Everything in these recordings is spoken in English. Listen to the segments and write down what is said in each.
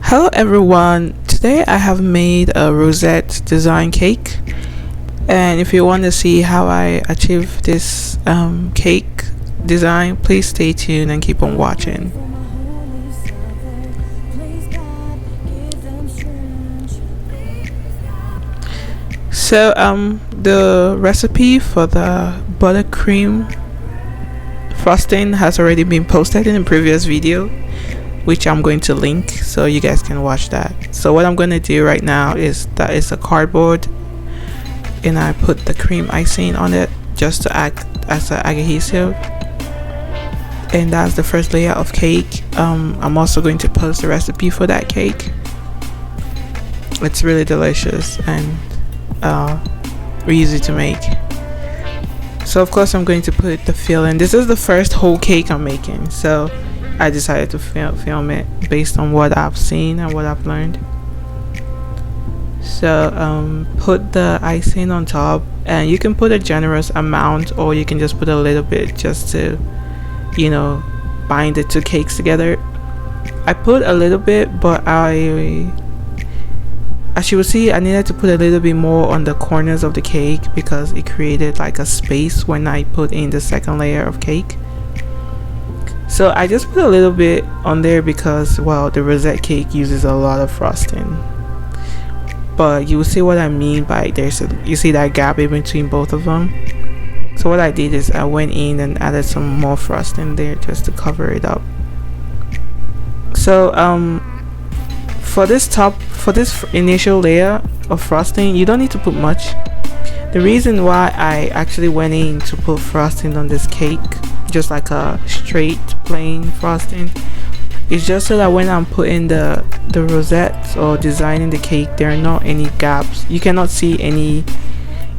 Hello everyone, today I have made a rosette design cake, and if you want to see how I achieve this cake design, please stay tuned and keep on watching. So the recipe for the buttercream frosting has already been posted in a previous video, which I'm going to link so you guys can watch that. So what I'm going to do right now is that is a cardboard, and I put the cream icing on it just to act as an adhesive, and that's the first layer of cake. I'm also going to post the recipe for that cake. It's really delicious and easy to make. So of course I'm going to put the filling. This is the first whole cake I'm making, so I decided to film it based on what I've seen and what I've learned. So put the icing on top, and you can put a generous amount or you can just put a little bit just to, you know, bind the two cakes together. I put a little bit, but as you will see, I needed to put a little bit more on the corners of the cake because it created like a space when I put in the second layer of cake. So I just put a little bit on there because, well, the rosette cake uses a lot of frosting. But you will see what I mean by you see that gap in between both of them. So what I did is I went in and added some more frosting there just to cover it up. So for this initial layer of frosting, you don't need to put much. The reason why I actually went in to put frosting on this cake, just like a straight plain frosting, is just so that when I'm putting the rosettes or designing the cake, there are not any gaps. You cannot see any,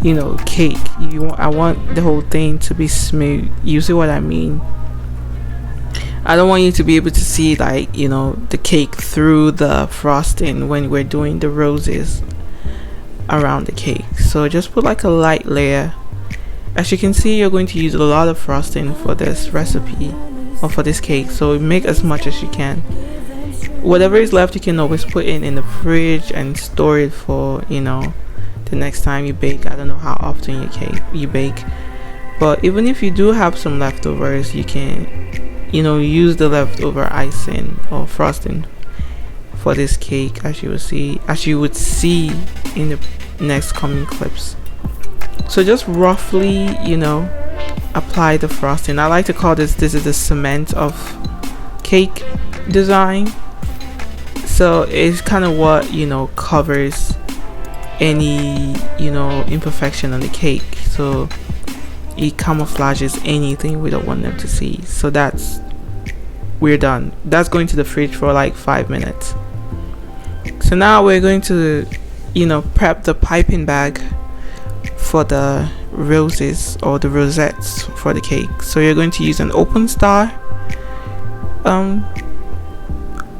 you know, cake. I want the whole thing to be smooth. You see what I mean? I don't want you to be able to see, like, you know, the cake through the frosting when we're doing the roses around the cake. So just put like a light layer. As you can see, you're going to use a lot of frosting for this recipe or for this cake, so make as much as you can. Whatever is left, you can always put it in the fridge and store it for, you know, the next time you bake. I don't know how often you bake, but even if you do have some leftovers, you can, you know, use the leftover icing or frosting for this cake, as you would see in the next coming clips. So just roughly, you know, apply the frosting. I like to call this is the cement of cake design. So it's kind of what, you know, covers any, you know, imperfection on the cake. So it camouflages anything we don't want them to see. So we're done. That's going to the fridge for like 5 minutes. So now we're going to, you know, prep the piping bag for the roses or the rosettes for the cake. So you're going to use an open star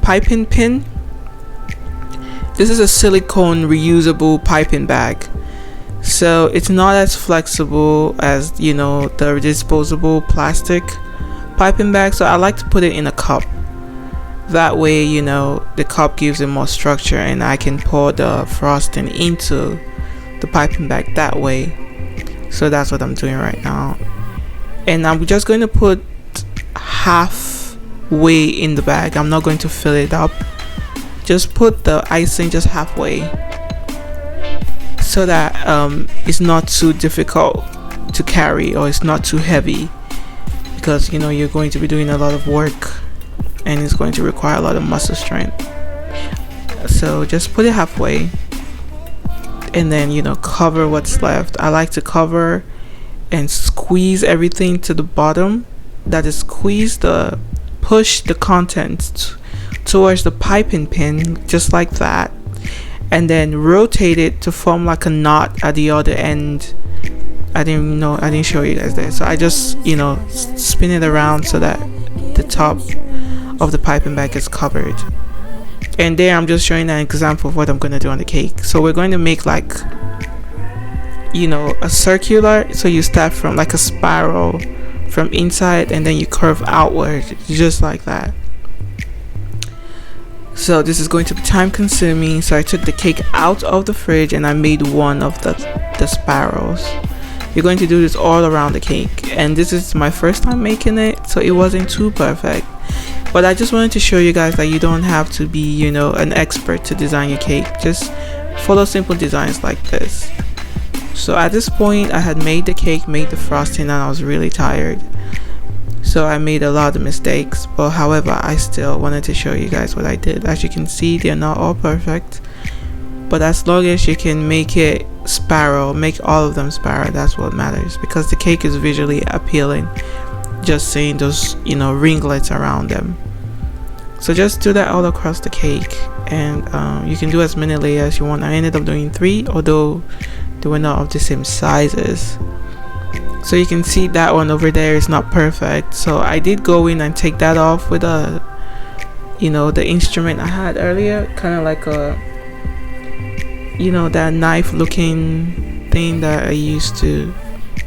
piping pin. This is a silicone reusable piping bag, so it's not as flexible as, you know, the disposable plastic piping bag. So I like to put it in a cup. That way, you know, the cup gives it more structure and I can pour the frosting into the piping bag that way. So that's what I'm doing right now, and I'm just going to put halfway in the bag. I'm not going to fill it up. Just put the icing just halfway so that it's not too difficult to carry or it's not too heavy, because, you know, you're going to be doing a lot of work and it's going to require a lot of muscle strength. So just put it halfway and then, you know, cover what's left. I like to cover and squeeze everything to the bottom. That is, push the contents towards the piping pin, just like that, and then rotate it to form like a knot at the other end. I didn't show you guys that, so I just, you know, spin it around so that the top of the piping bag is covered. And there I'm just showing an example of what I'm going to do on the cake. So we're going to make like, you know, a circular. So you start from like a spiral from inside and then you curve outward, just like that. So this is going to be time consuming, so I took the cake out of the fridge and I made one of the sparrows. You're going to do this all around the cake, and this is my first time making it, so it wasn't too perfect, but I just wanted to show you guys that you don't have to be, you know, an expert to design your cake. Just follow simple designs like this. So at this point I had made the cake, made the frosting, and I was really tired, so I made a lot of mistakes, but however I still wanted to show you guys what I did. As you can see, they're not all perfect, but as long as you can make it sparrow, make all of them sparrow, that's what matters, because the cake is visually appealing just seeing those, you know, ringlets around them. So just do that all across the cake, and you can do as many layers you want. I ended up doing 3, although they were not of the same sizes. So you can see that one over there is not perfect, so I did go in and take that off with a, you know, the instrument I had earlier, kind of like a, you know, that knife looking thing that I used to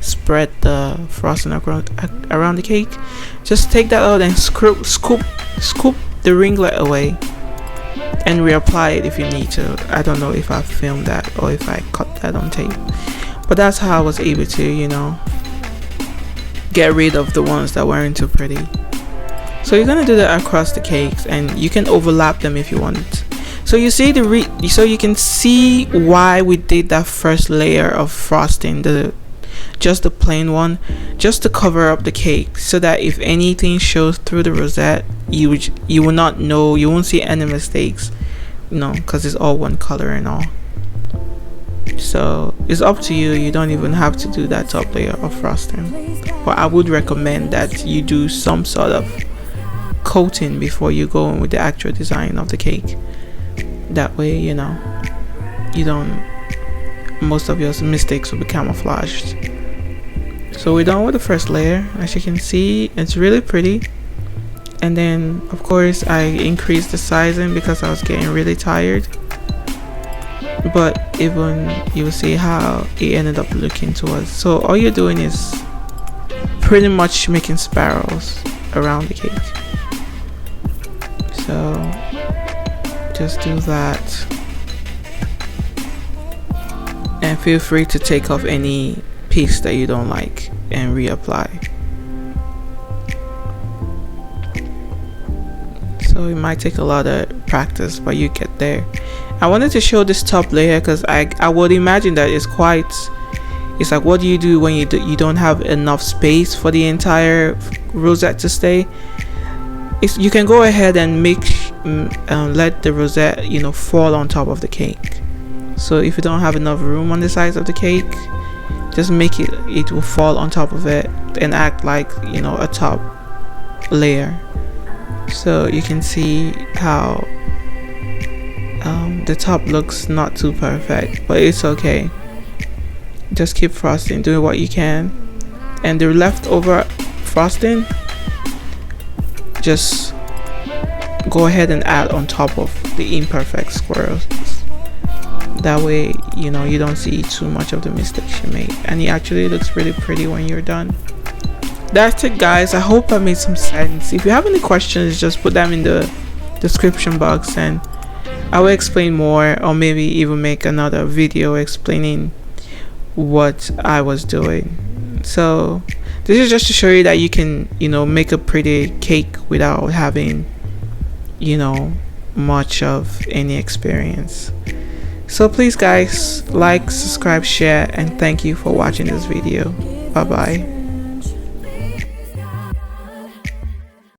spread the frosting around the cake. Just take that out and scoop the ringlet away and reapply it if you need to. I don't know if I filmed that or if I cut that on tape, but that's how I was able to, you know, get rid of the ones that weren't too pretty. So you're gonna do that across the cakes, and you can overlap them if you want. So you see so you can see why we did that first layer of frosting, just the plain one, just to cover up the cake, so that if anything shows through the rosette, you will not know, you won't see any mistakes, you know, because it's all one color and all. So it's up to you. You don't even have to do that top layer of frosting, but I would recommend that you do some sort of coating before you go in with the actual design of the cake. That way, you know, you don't, most of your mistakes will be camouflaged. So we're done with the first layer. As you can see, it's really pretty. And then of course I increased the sizing because I was getting really tired, but even you will see how it ended up looking to us. So all you're doing is pretty much making sparrows around the cake. So just do that, and feel free to take off any piece that you don't like and reapply. So it might take a lot of practice, but you get there. I wanted to show this top layer because I would imagine that it's like, what do you do when you don't have enough space for the entire rosette to stay? You can go ahead and let the rosette, you know, fall on top of the cake. So if you don't have enough room on the sides of the cake, just make it will fall on top of it and act like, you know, a top layer. So you can see how the top looks not too perfect, but it's okay. Just keep frosting, doing what you can, and the leftover frosting, just go ahead and add on top of the imperfect squares. That way, you know, you don't see too much of the mistakes you made, and it actually looks really pretty when you're done. That's it, guys. I hope I made some sense. If you have any questions, just put them in the description box and I will explain more, or maybe even make another video explaining what I was doing. So this is just to show you that you can, you know, make a pretty cake without having, you know, much of any experience. So please guys, like, subscribe, share, and thank you for watching this video. Bye bye.